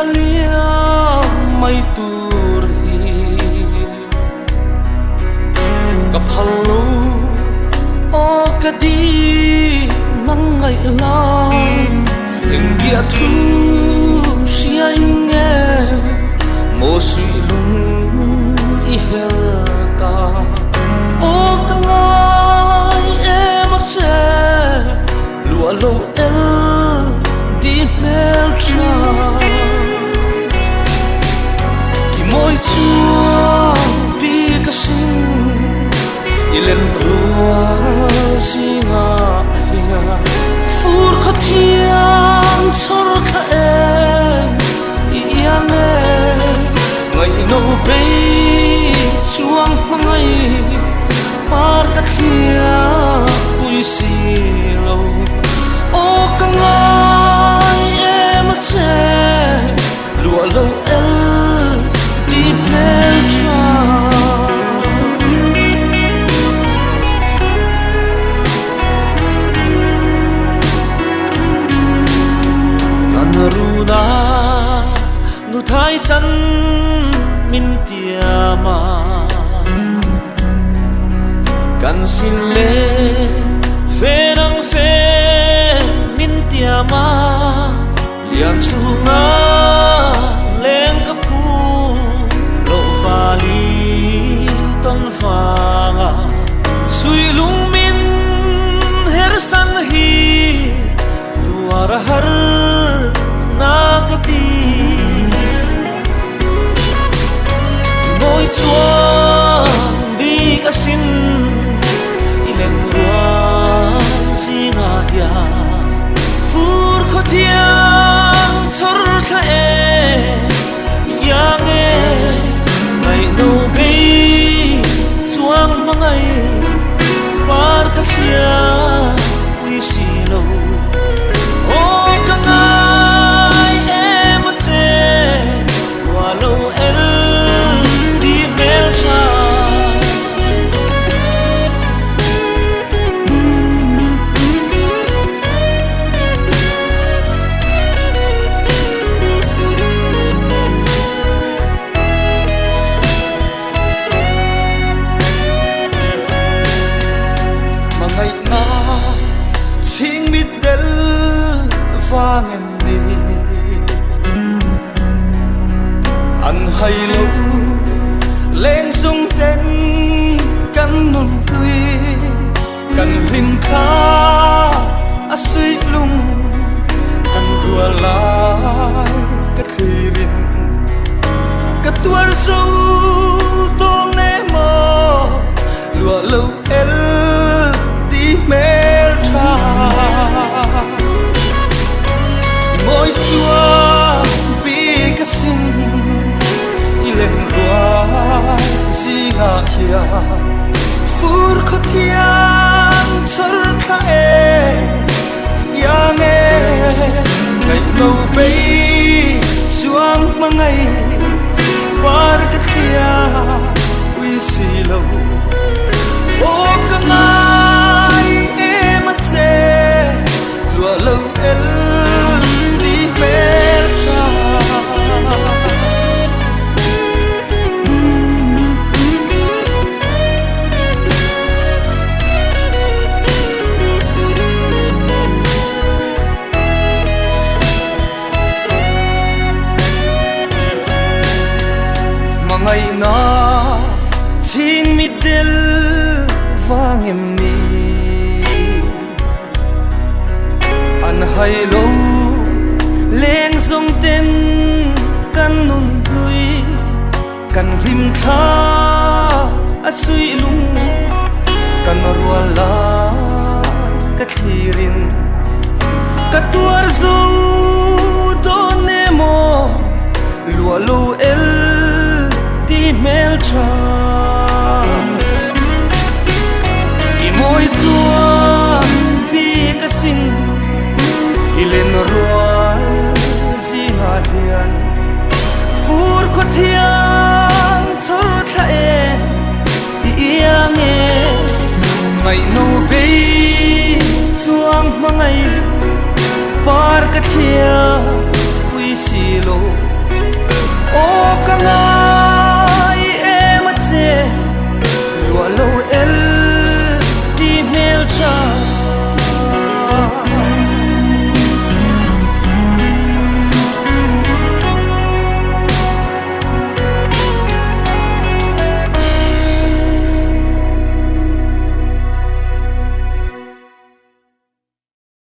alia mai tur hi kaphallo o kadi nang ngai lang eng bia thu sia inge mo sui lung i herta o kangai em che lua lo el di mel tra i moi chua pi ka sin ilen rua singa hia fur khatiang chor kha em yang ngai no be chuang mangai par ka thia pui si lo o kangai em che lua lo el di mel tra kanaruna nu thai chan min tiama kan sin le fe nang fe min tiama lian chunga leng ka pu lo vali ton fanga sui lung min her san hi tuar har nagati moi chuan bi ka sin ilen ruan zinga ya fur khotiang chor tha e yang e mai no be chuang mangai par ka thia ui si lo o kangai em che wa lo el di mel cha mangai na ching mit del vang em ni an hai lo leng sung ten kan nun lui kan lim kha a sui lung kan rua lai ka khirin ka tuar zo to ne mo lua lo el di mel tra moi chua bi ka sin ilen rua zinga hia fur khotiang chor kha e yang e ngai no be chuang mangai par ka thia ui si lo o kangai em che lua lo el di mel tra mangai na chin mi del vang em ni an hai lo leng song ten kan nun lui kan lim tha a sui lung kan rua la ka thirin ka tuar zo do ne mo lua lo el di mel cha i moi chuan bi ka sin ilen ruan zinga hian fur khotiang chor tha e yang e ngai no be chuang mangai par ka thia pui si lo